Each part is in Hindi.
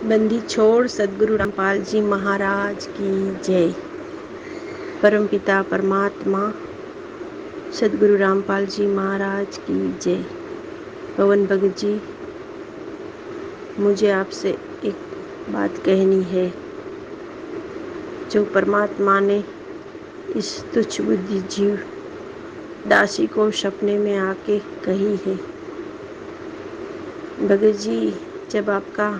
बंदी छोड़ सदगुरु रामपाल जी महाराज की जय। परमपिता परमात्मा सदगुरु रामपाल जी महाराज की जय। पवन भगत जी, मुझे आपसे एक बात कहनी है जो परमात्मा ने इस तुच्छ बुद्धि जीव दासी को सपने में आके कही है। भगत जी, जब आपका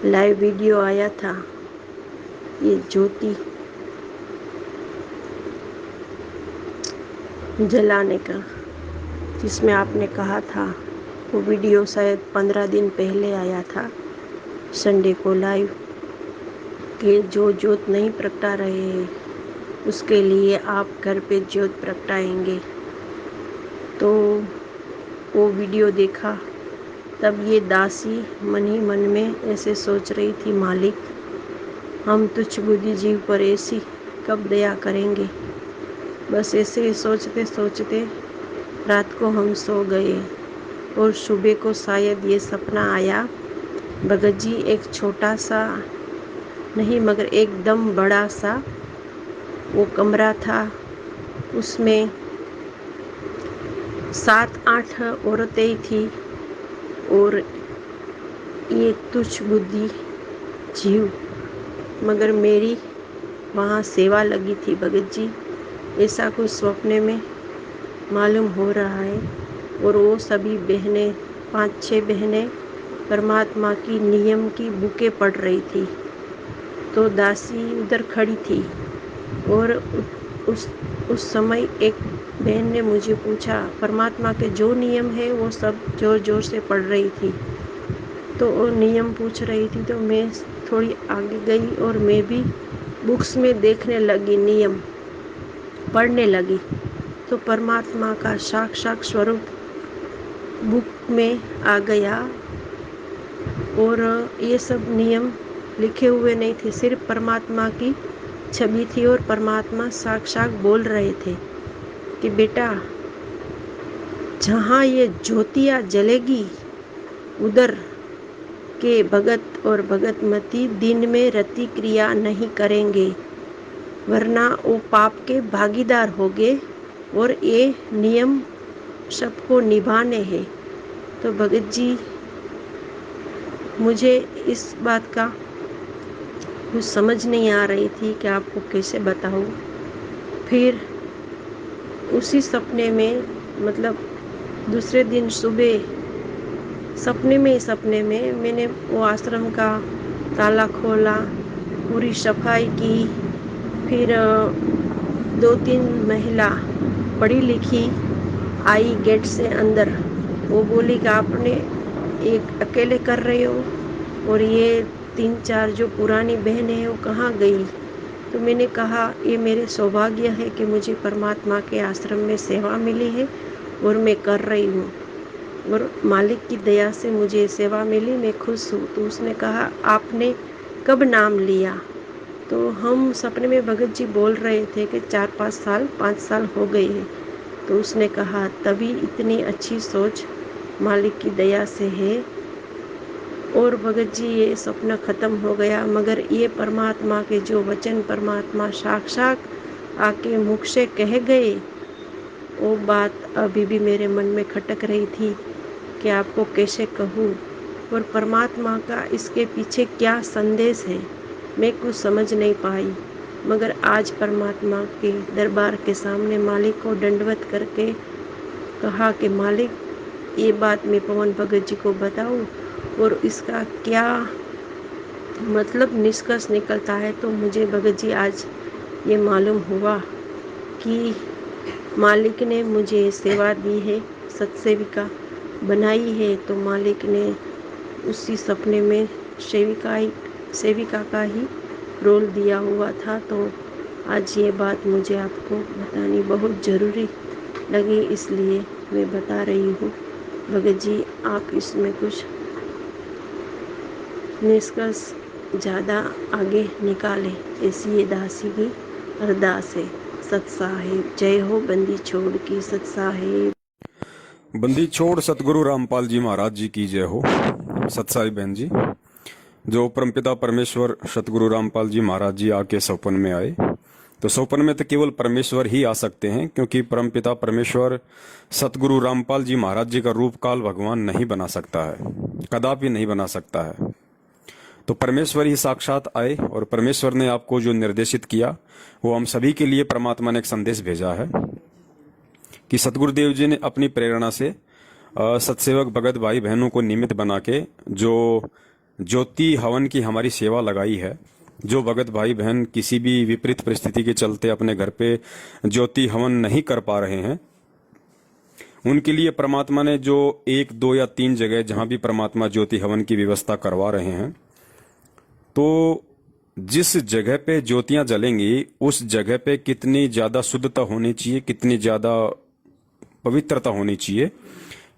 लाइव वीडियो आया था ये ज्योति जलाने का, जिसमें आपने कहा था, वो वीडियो शायद 15 दिन पहले आया था संडे को लाइव, कि जो ज्योत नहीं प्रगटा रहे हैं उसके लिए आप घर पे ज्योत प्रगटाएंगे। तो वो वीडियो देखा, तब ये दासी मन ही मन में ऐसे सोच रही थी, मालिक हम तुच्छ बुद्धि जीव पर ऐसी कब दया करेंगे। बस ऐसे ही सोचते सोचते रात को हम सो गए और सुबह को शायद ये सपना आया। भगत जी, एक छोटा सा नहीं मगर एकदम बड़ा सा वो कमरा था, उसमें 7-8 औरतें ही थी और ये तुच्छ बुद्धि जीव, मगर मेरी वहाँ सेवा लगी थी। भगत जी, ऐसा कुछ सपने में मालूम हो रहा है। और वो सभी बहनें, 5-6 बहनें परमात्मा की नियम की बुकें पढ़ रही थी। तो दासी उधर खड़ी थी और उस समय एक बहन ने मुझे पूछा, परमात्मा के जो नियम है वो सब जोर जोर से पढ़ रही थी। तो वो नियम पूछ रही थी, तो मैं थोड़ी आगे गई और मैं भी बुक्स में देखने लगी, नियम पढ़ने लगी। तो परमात्मा का साक्षात स्वरूप बुक में आ गया और ये सब नियम लिखे हुए नहीं थे, सिर्फ परमात्मा की छवि थी और परमात्मा साक्षात बोल रहे थे कि बेटा, जहाँ ये ज्योतियाँ जलेगी उधर के भगत और भगतमती दिन में रति क्रिया नहीं करेंगे, वरना वो पाप के भागीदार होंगे और ये नियम सबको निभाने हैं। तो भगत जी, मुझे इस बात का कुछ समझ नहीं आ रही थी कि आपको कैसे बताऊं। फिर उसी सपने में, मतलब दूसरे दिन सुबह सपने में मैंने वो आश्रम का ताला खोला, पूरी सफाई की। फिर 2-3 महिला पढ़ी लिखी आई गेट से अंदर। वो बोली कि आपने एक अकेले कर रहे हो और ये 3-4 जो पुरानी बहनें हैं वो कहाँ गई। तो मैंने कहा, ये मेरे सौभाग्य है कि मुझे परमात्मा के आश्रम में सेवा मिली है और मैं कर रही हूँ और मालिक की दया से मुझे सेवा मिली, मैं खुश हूँ। तो उसने कहा, आपने कब नाम लिया। तो हम सपने में भगत जी बोल रहे थे कि 5 साल हो गए हैं। तो उसने कहा, तभी इतनी अच्छी सोच मालिक की दया से है। और भगत जी, ये सपना ख़त्म हो गया, मगर ये परमात्मा के जो वचन परमात्मा साक्षात आके मुख से कह गए, वो बात अभी भी मेरे मन में खटक रही थी कि आपको कैसे कहूँ और परमात्मा का इसके पीछे क्या संदेश है, मैं कुछ समझ नहीं पाई। मगर आज परमात्मा के दरबार के सामने मालिक को दंडवत करके कहा कि मालिक, ये बात मैं पवन भगत जी को बताऊं और इसका क्या मतलब निष्कर्ष निकलता है। तो मुझे भगत जी आज ये मालूम हुआ कि मालिक ने मुझे सेवा दी है, सत्सेविका बनाई है। तो मालिक ने उसी सपने में सेविका का ही रोल दिया हुआ था। तो आज ये बात मुझे आपको बतानी बहुत ज़रूरी लगी, इसलिए मैं बता रही हूँ। भगत जी, आप इसमें कुछ निष्कर्ष ज़्यादा आगे निकाले, ऐसी ये दासी की अरदास है। सत साहिब जय हो, बंदी छोड़ की सत साहिब। बंदी छोड़ सतगुरु रामपाल जी महाराज जी की जय हो। सत साहिब बहन जी, जो परमपिता परमेश्वर सतगुरु रामपाल जी महाराज जी आके सौपन में आए, तो सौपन में तो केवल परमेश्वर ही आ सकते हैं, क्योंकि परमपिता परमेश्वर सतगुरु रामपाल जी महाराज जी का रूप काल भगवान नहीं बना सकता है, कदापि नहीं बना सकता है। तो परमेश्वर ही साक्षात आए और परमेश्वर ने आपको जो निर्देशित किया वो हम सभी के लिए परमात्मा ने एक संदेश भेजा है कि सतगुरुदेव जी ने अपनी प्रेरणा से सत्सेवक भगत भाई बहनों को निमित्त बना के जो ज्योति हवन की हमारी सेवा लगाई है, जो भगत भाई बहन किसी भी विपरीत परिस्थिति के चलते अपने घर पे ज्योति हवन नहीं कर पा रहे हैं, उनके लिए परमात्मा ने जो 1, 2 या 3 जगह जहां भी परमात्मा ज्योति हवन की व्यवस्था करवा रहे हैं, तो जिस जगह पे ज्योतियां जलेंगी उस जगह पे कितनी ज्यादा शुद्धता होनी चाहिए, कितनी ज्यादा पवित्रता होनी चाहिए,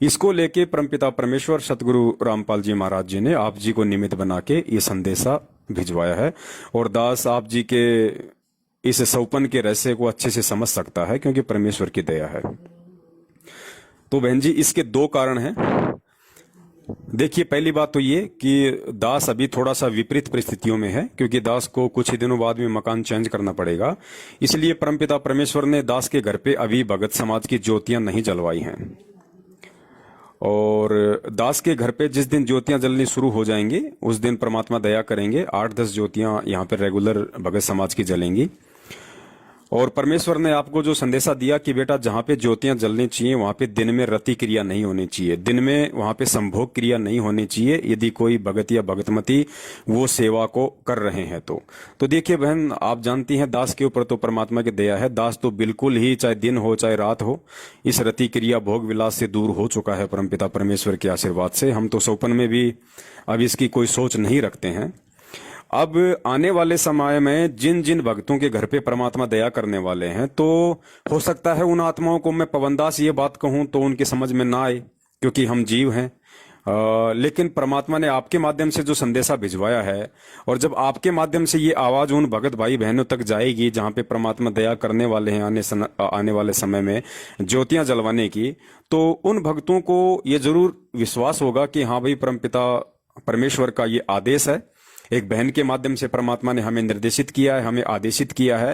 इसको लेके परमपिता परमेश्वर सतगुरु रामपाल जी महाराज जी ने आप जी को निमित्त बना के ये संदेशा भिजवाया है। और दास आप जी के इस सौपन के रहस्य को अच्छे से समझ सकता है, क्योंकि परमेश्वर की दया है। तो बहन जी, इसके 2 कारण हैं। देखिए, पहली बात तो ये कि दास अभी थोड़ा सा विपरीत परिस्थितियों में है, क्योंकि दास को कुछ ही दिनों बाद में मकान चेंज करना पड़ेगा। इसलिए परमपिता परमेश्वर ने दास के घर पे अभी भगत समाज की ज्योतियां नहीं जलवाई हैं। और दास के घर पे जिस दिन ज्योतियां जलनी शुरू हो जाएंगी उस दिन परमात्मा दया करेंगे 8-10 ज्योतियां यहाँ पे रेगुलर भगत समाज की जलेंगी। और परमेश्वर ने आपको जो संदेशा दिया कि बेटा जहां पे ज्योतियां जलनी चाहिए वहां पे दिन में रति क्रिया नहीं होनी चाहिए, दिन में वहां पे संभोग क्रिया नहीं होनी चाहिए, यदि कोई भगत या भगतमती वो सेवा को कर रहे हैं तो देखिए बहन, आप जानती हैं दास के ऊपर तो परमात्मा की दया है। दास तो बिल्कुल ही, चाहे दिन हो चाहे रात हो, इस रति क्रिया भोग विलास से दूर हो चुका है परमपिता परमेश्वर के आशीर्वाद से। हम तो सौपन में भी अब इसकी कोई सोच नहीं रखते हैं। अब आने वाले समय में जिन जिन भक्तों के घर पे परमात्मा दया करने वाले हैं, तो हो सकता है उन आत्माओं को मैं पवनदास ये बात कहूं तो उनकी समझ में ना आए, क्योंकि हम जीव हैं। लेकिन परमात्मा ने आपके माध्यम से जो संदेशा भिजवाया है, और जब आपके माध्यम से ये आवाज उन भगत भाई बहनों तक जाएगी जहां पे परमात्मा दया करने वाले हैं आने वाले समय में ज्योतियां जलवाने की, तो उन भक्तों को ये जरूर विश्वास होगा कि हाँ भाई, परमपिता परमेश्वर का ये आदेश है। एक बहन के माध्यम से परमात्मा ने हमें निर्देशित किया है, हमें आदेशित किया है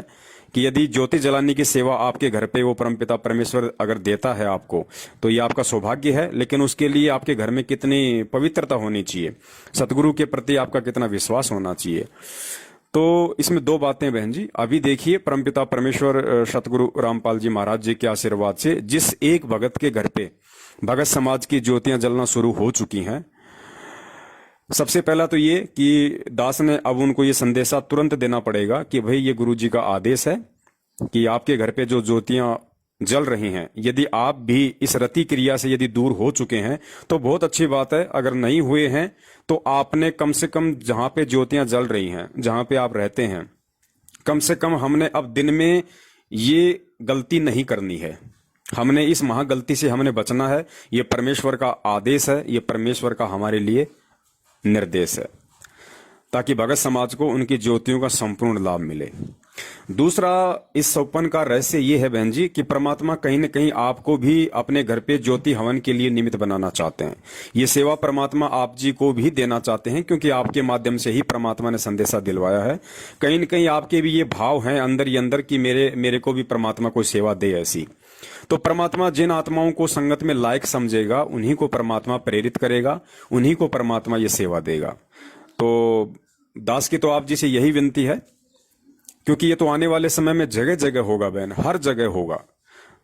कि यदि ज्योति जलाने की सेवा आपके घर पे वो परमपिता परमेश्वर अगर देता है आपको, तो ये आपका सौभाग्य है। लेकिन उसके लिए आपके घर में कितनी पवित्रता होनी चाहिए, सतगुरु के प्रति आपका कितना विश्वास होना चाहिए। तो इसमें 2 बातें बहन जी। अभी देखिए, परमपिता परमेश्वर सतगुरु रामपाल जी महाराज जी के आशीर्वाद से जिस एक भगत के घर पे भगत समाज की ज्योतियां जलना शुरू हो चुकी हैं, सबसे पहला तो ये कि दास ने अब उनको ये संदेशा तुरंत देना पड़ेगा कि भाई ये गुरु जी का आदेश है कि आपके घर पे जो ज्योतियां जल रही हैं, यदि आप भी इस रति क्रिया से यदि दूर हो चुके हैं तो बहुत अच्छी बात है। अगर नहीं हुए हैं तो आपने कम से कम जहां पे ज्योतियां जल रही हैं, जहां पे आप रहते हैं, कम से कम हमने अब दिन में ये गलती नहीं करनी है। हमने इस महागलती से हमने बचना है। ये परमेश्वर का आदेश है, ये परमेश्वर का हमारे लिए निर्देश है, ताकि भगत समाज को उनकी ज्योतियों का संपूर्ण लाभ मिले। दूसरा, इस सौपन का रहस्य ये है बहन जी कि परमात्मा कहीं न कहीं आपको भी अपने घर पे ज्योति हवन के लिए निमित्त बनाना चाहते हैं। ये सेवा परमात्मा आप जी को भी देना चाहते हैं, क्योंकि आपके माध्यम से ही परमात्मा ने संदेशा दिलवाया है। कहीं न कहीं आपके भी ये भाव हैं अंदर ही अंदर कि मेरे को भी परमात्मा कोई सेवा दे ऐसी। तो परमात्मा जिन आत्माओं को संगत में लायक समझेगा उन्हीं को परमात्मा प्रेरित करेगा, उन्हीं को परमात्मा ये सेवा देगा। तो दास की तो आप जी से यही विनती है, क्योंकि ये तो आने वाले समय में जगह जगह होगा बहन, हर जगह होगा।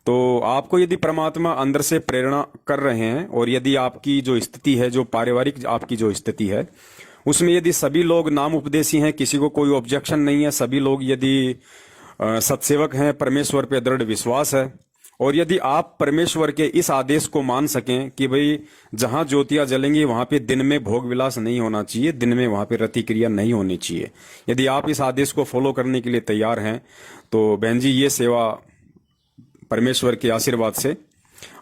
तो आपको यदि परमात्मा अंदर से प्रेरणा कर रहे हैं, और यदि आपकी जो स्थिति है, जो पारिवारिक आपकी जो स्थिति है, उसमें यदि सभी लोग नाम उपदेशी हैं, किसी को कोई ऑब्जेक्शन नहीं है, सभी लोग यदि सत्सेवक हैं, परमेश्वर पे दृढ़ विश्वास है, और यदि आप परमेश्वर के इस आदेश को मान सकें कि भाई जहां ज्योतियां जलेंगी वहां पे दिन में भोग विलास नहीं होना चाहिए, दिन में वहां पे रति क्रिया नहीं होनी चाहिए, यदि आप इस आदेश को फॉलो करने के लिए तैयार हैं, तो बहन जी ये सेवा परमेश्वर के आशीर्वाद से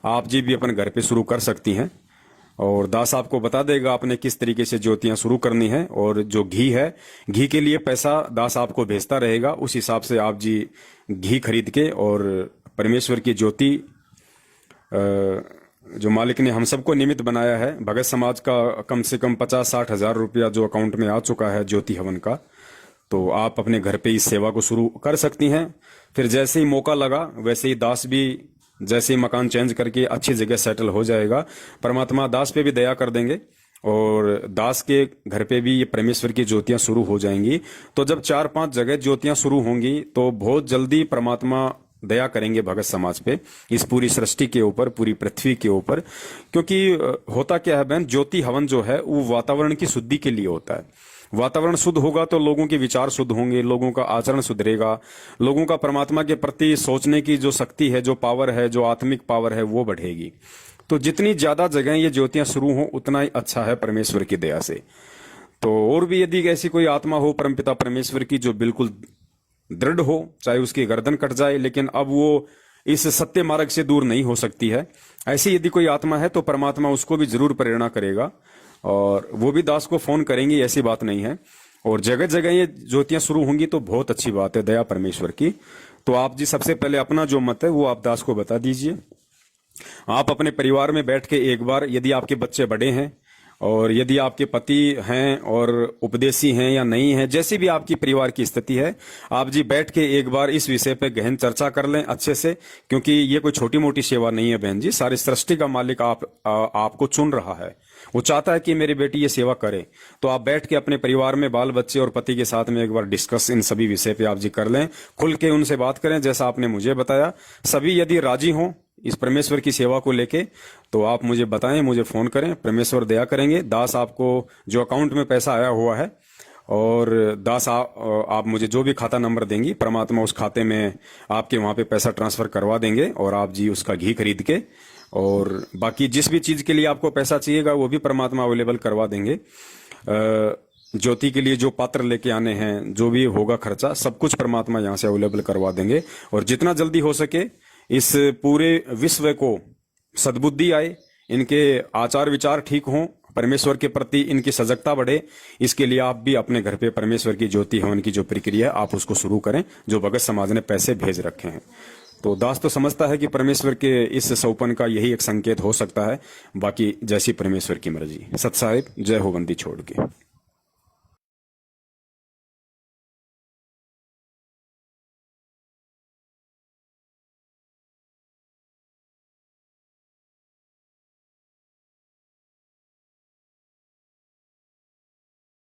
आप जी भी अपने घर पे शुरू कर सकती हैं। और दास आपको बता देगा आपने किस तरीके से ज्योतियां शुरू करनी है, और जो घी है, घी के लिए पैसा दास आपको भेजता रहेगा, उस हिसाब से आप जी घी खरीद के और परमेश्वर की ज्योति जो मालिक ने हम सबको निमित्त बनाया है, भगत समाज का कम से कम 50-60 हजार रुपया जो अकाउंट में आ चुका है ज्योति हवन का, तो आप अपने घर पे इस सेवा को शुरू कर सकती हैं। फिर जैसे ही मौका लगा वैसे ही दास भी जैसे ही मकान चेंज करके अच्छी जगह सेटल हो जाएगा, परमात्मा दास पे भी दया कर देंगे और दास के घर पे भी ये परमेश्वर की ज्योतियां शुरू हो जाएंगी। तो जब 4-5 जगह ज्योतियां शुरू होंगी तो बहुत जल्दी परमात्मा दया करेंगे भगत समाज पे, इस पूरी सृष्टि के ऊपर, पूरी पृथ्वी के ऊपर। क्योंकि होता क्या है बहन, ज्योति हवन जो है वो वातावरण की शुद्धि के लिए होता है। वातावरण शुद्ध होगा तो लोगों के विचार शुद्ध होंगे, लोगों का आचरण सुधरेगा, लोगों का परमात्मा के प्रति सोचने की जो शक्ति है, जो पावर है, जो आत्मिक पावर है, वो बढ़ेगी। तो जितनी ज्यादा जगह ये ज्योतियां शुरू हो उतना ही अच्छा है परमेश्वर की दया से। तो और भी यदि ऐसी कोई आत्मा हो परमपिता परमेश्वर की जो बिल्कुल दृढ़ हो, चाहे उसकी गर्दन कट जाए लेकिन अब वो इस सत्य मार्ग से दूर नहीं हो सकती है, ऐसी यदि कोई आत्मा है तो परमात्मा उसको भी जरूर प्रेरणा करेगा और वो भी दास को फोन करेंगे, ऐसी बात नहीं है। और जगह जगह ये ज्योतियां शुरू होंगी तो बहुत अच्छी बात है, दया परमेश्वर की। तो आप जी सबसे पहले अपना जो मत है वो आप दास को बता दीजिए। आप अपने परिवार में बैठ के एक बार, यदि आपके बच्चे बड़े हैं और यदि आपके पति हैं और उपदेशी हैं या नहीं हैं, जैसी भी आपकी परिवार की स्थिति है, आप जी बैठ के एक बार इस विषय पे गहन चर्चा कर लें अच्छे से। क्योंकि ये कोई छोटी मोटी सेवा नहीं है बहन जी, सारी सृष्टि का मालिक आपको चुन रहा है, वो चाहता है कि मेरी बेटी ये सेवा करे। तो आप बैठ के अपने परिवार में बाल बच्चे और पति के साथ में एक बार डिस्कस इन सभी विषय पे आप जी कर लें, खुल के उनसे बात करें जैसा आपने मुझे बताया। सभी यदि राजी हों इस परमेश्वर की सेवा को लेके तो आप मुझे बताएं, मुझे फोन करें, परमेश्वर दया करेंगे। दास आपको जो अकाउंट में पैसा आया हुआ है और दास आप मुझे जो भी खाता नंबर देंगी, परमात्मा उस खाते में आपके वहां पे पैसा ट्रांसफर करवा देंगे और आप जी उसका घी खरीद के और बाकी जिस भी चीज के लिए आपको पैसा चाहिएगा वो भी परमात्मा अवेलेबल करवा देंगे। ज्योति के लिए जो पात्र लेके आने हैं, जो भी होगा खर्चा, सब कुछ परमात्मा यहाँ से अवेलेबल करवा देंगे। और जितना जल्दी हो सके इस पूरे विश्व को सद्बुद्धि आए, इनके आचार विचार ठीक हों, परमेश्वर के प्रति इनकी सजगता बढ़े, इसके लिए आप भी अपने घर पे परमेश्वर की ज्योति हवन की जो प्रक्रिया आप उसको शुरू करें, जो भगत समाज ने पैसे भेज रखे हैं। तो दास तो समझता है कि परमेश्वर के इस सौपन का यही एक संकेत हो सकता है, बाकी जैसी परमेश्वर की मर्जी। सत साहिब, जय हो बंदी छोड़ के।